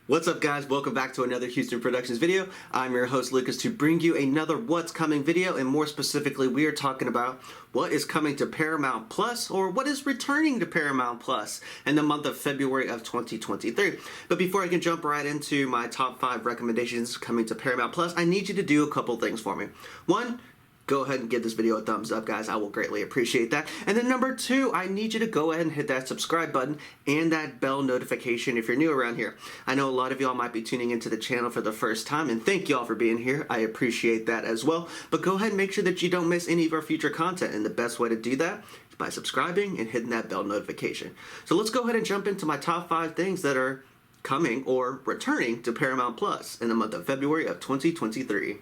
What's up, guys? Welcome back to another Houston Productions video. I'm your host Lucas to bring you another What's Coming video, and more specifically we are talking about what is coming to Paramount Plus, or what is returning to Paramount Plus in the month of February of 2023. But before I can jump right into my top 5 recommendations coming to Paramount Plus, I need you to do a couple things for me. One, go ahead and give this video a thumbs up, guys. I will greatly appreciate that. And then number 2, I need you to go ahead and hit that subscribe button and that bell notification if you're new around here. I know a lot of y'all might be tuning into the channel for the first time, and thank y'all for being here. I appreciate that as well. But go ahead and make sure that you don't miss any of our future content, and the best way to do that is by subscribing and hitting that bell notification. So let's go ahead and jump into my top 5 things that are coming or returning to Paramount Plus in the month of February of 2023.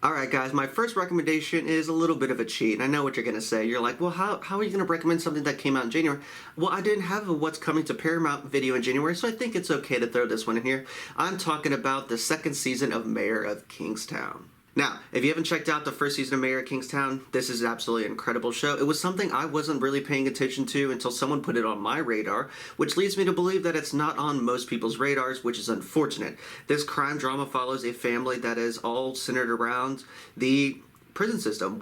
Alright guys, my first recommendation is a little bit of a cheat. I know what you're going to say. You're like, well, how are you going to recommend something that came out in January? Well, I didn't have a What's Coming to Paramount video in January, so I think it's okay to throw this one in here. I'm talking about the second season of Mayor of Kingstown. Now, if you haven't checked out the first season of Mayor of Kingstown, this is absolutely an incredible show. It was something I wasn't really paying attention to until someone put it on my radar, which leads me to believe that it's not on most people's radars, which is unfortunate. This crime drama follows a family that is all centered around the prison system,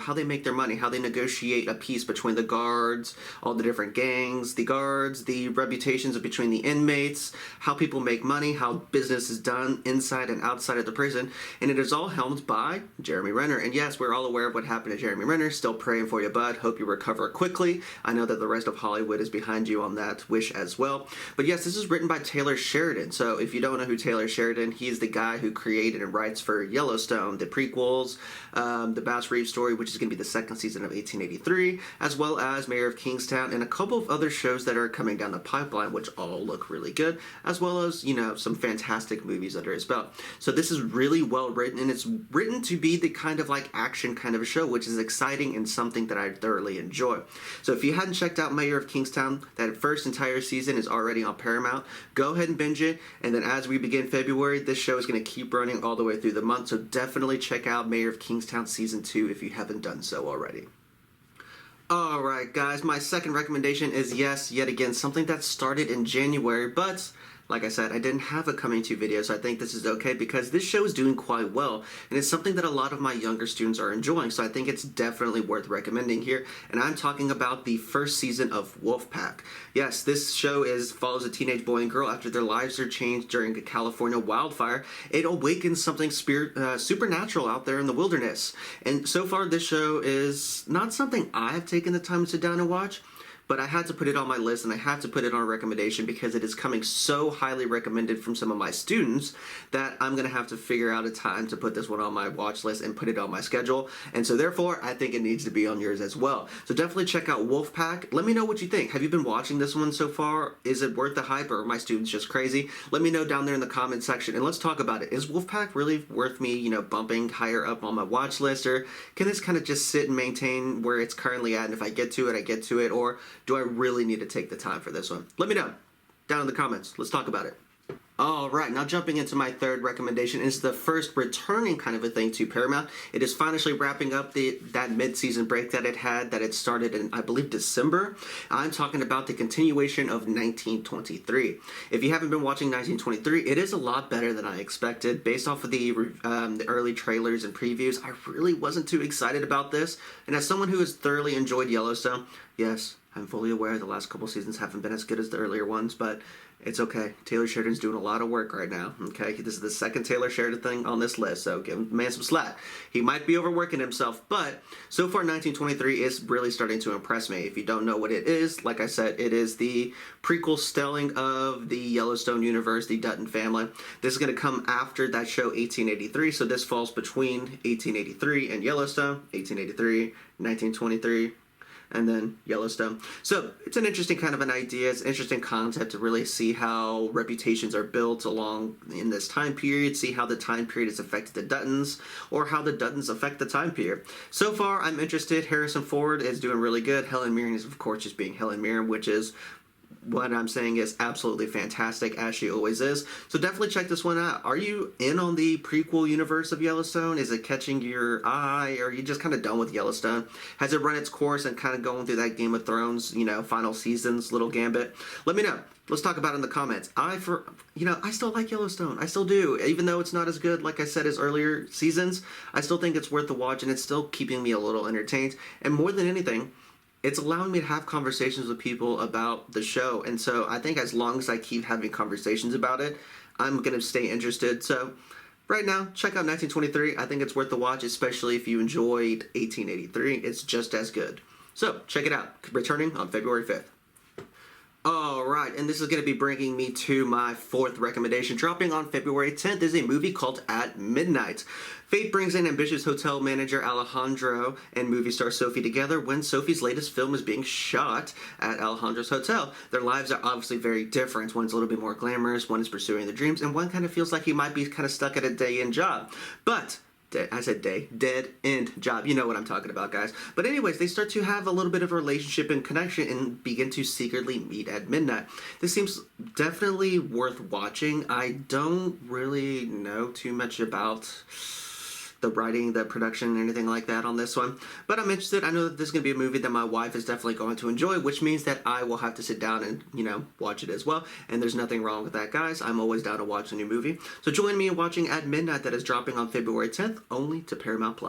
how they make their money, how they negotiate a peace between the guards, all the different gangs, the guards, the reputations between the inmates, how people make money, how business is done inside and outside of the prison, and it is all helmed by Jeremy Renner. And yes, we're all aware of what happened to Jeremy Renner. Still praying for you, bud. Hope you recover quickly. I know that the rest of Hollywood is behind you on that wish as well. But yes, this is written by Taylor Sheridan. So if you don't know who Taylor Sheridan, he's the guy who created and writes for Yellowstone, the prequels, the Bass Reeves story, which is going to be the second season of 1883, as well as Mayor of Kingstown, and a couple of other shows that are coming down the pipeline, which all look really good, as well as, you know, some fantastic movies under his belt. So this is really well written, and it's written to be the kind of like action kind of a show, which is exciting and something that I thoroughly enjoy. So if you hadn't checked out Mayor of Kingstown, that first entire season is already on Paramount. Go ahead and binge it, and then as we begin February, this show is going to keep running all the way through the month, so definitely check out Mayor of Kingstown Season 2 if you haven't done so already. Alright guys, my second recommendation is, yes, yet again, something that started in January, but like I said, I didn't have a coming to video, so I think this is okay because this show is doing quite well, and it's something that a lot of my younger students are enjoying, so I think it's definitely worth recommending here, and I'm talking about the first season of Wolfpack. Yes, this show follows a teenage boy and girl after their lives are changed during a California wildfire. It awakens something supernatural out there in the wilderness, and so far this show is not something I have taken the time to sit down and watch, but I had to put it on my list, and I had to put it on a recommendation because it is coming so highly recommended from some of my students that I'm going to have to figure out a time to put this one on my watch list and put it on my schedule. And so therefore, I think it needs to be on yours as well. So definitely check out Wolfpack. Let me know what you think. Have you been watching this one so far? Is it worth the hype, or are my students just crazy? Let me know down there in the comment section, and let's talk about it. Is Wolfpack really worth me, you know, bumping higher up on my watch list, or can this kind of just sit and maintain where it's currently at, and if I get to it, I get to it, or do I really need to take the time for this one? Let me know down in the comments. Let's talk about it. Alright, now jumping into my third recommendation is the first returning kind of a thing to Paramount. It is finally wrapping up that mid-season break that it started in, I believe, December. I'm talking about the continuation of 1923. If you haven't been watching 1923, it is a lot better than I expected. Based off of the early trailers and previews, I really wasn't too excited about this. And as someone who has thoroughly enjoyed Yellowstone, yes, I'm fully aware the last couple seasons haven't been as good as the earlier ones, but it's okay. Taylor Sheridan's doing a lot of work right now, okay? This is the second Taylor Sheridan thing on this list, so give the man some slack. He might be overworking himself, but so far 1923 is really starting to impress me. If you don't know what it is, like I said, it is the prequel stelling of the Yellowstone universe, the Dutton family. This is going to come after that show 1883, so this falls between 1883 and Yellowstone, 1883, 1923, and then Yellowstone. So it's an interesting kind of an idea. It's an interesting concept to really see how reputations are built along in this time period, see how the time period has affected the Duttons, or how the Duttons affect the time period. So far, I'm interested. Harrison Ford is doing really good. Helen Mirren is, of course, just being Helen Mirren, which is what I'm saying is absolutely fantastic, as she always is. So definitely check this one out. Are you in on the prequel universe of Yellowstone? Is it catching your eye, or are you just kind of done with Yellowstone? Has it run its course and kind of going through that Game of Thrones, final season's little gambit? Let me know. Let's talk about it in the comments. I still like Yellowstone. I still do. Even though it's not as good, like I said, as earlier seasons, I still think it's worth the watch, and it's still keeping me a little entertained. And more than anything, it's allowing me to have conversations with people about the show. And so I think as long as I keep having conversations about it, I'm going to stay interested. So right now, check out 1923. I think it's worth the watch, especially if you enjoyed 1883. It's just as good. So check it out. Returning on February 5th. All right, and this is going to be bringing me to my fourth recommendation. Dropping on February 10th is a movie called At Midnight. Fate brings in ambitious hotel manager Alejandro and movie star Sophie together when Sophie's latest film is being shot at Alejandro's hotel. Their lives are obviously very different. One's a little bit more glamorous, one is pursuing their dreams, and one kind of feels like he might be kind of stuck at a day-end job. But I said dead end job. You know what I'm talking about, guys. But anyways, they start to have a little bit of a relationship and connection and begin to secretly meet at midnight. This seems definitely worth watching. I don't really know too much about the writing, the production, anything like that on this one. But I'm interested. I know that this is going to be a movie that my wife is definitely going to enjoy, which means that I will have to sit down and, watch it as well. And there's nothing wrong with that, guys. I'm always down to watch a new movie. So join me in watching At Midnight that is dropping on February 10th, only to Paramount+.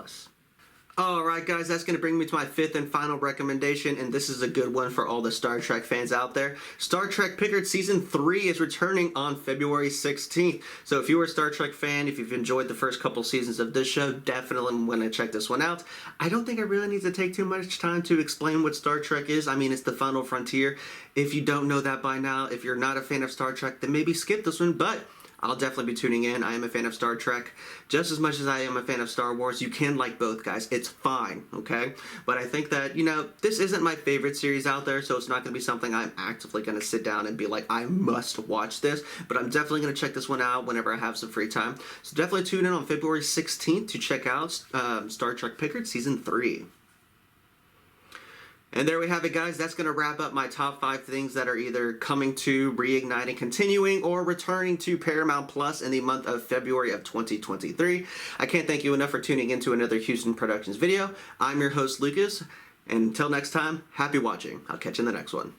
Alright guys, that's going to bring me to my fifth and final recommendation, and this is a good one for all the Star Trek fans out there. Star Trek Picard Season 3 is returning on February 16th. So if you're a Star Trek fan, if you've enjoyed the first couple seasons of this show, definitely want to check this one out. I don't think I really need to take too much time to explain what Star Trek is. I mean, it's the final frontier. If you don't know that by now, if you're not a fan of Star Trek, then maybe skip this one, but I'll definitely be tuning in. I am a fan of Star Trek just as much as I am a fan of Star Wars. You can like both, guys. It's fine, okay? But I think that, this isn't my favorite series out there, so it's not going to be something I'm actively going to sit down and be like, I must watch this. But I'm definitely going to check this one out whenever I have some free time. So definitely tune in on February 16th to check out Star Trek Picard Season 3. And there we have it, guys. That's going to wrap up my top 5 things that are either coming to, reigniting, continuing, or returning to Paramount Plus in the month of February of 2023. I can't thank you enough for tuning into another Houston Productions video. I'm your host, Lucas. And until next time, happy watching. I'll catch you in the next one.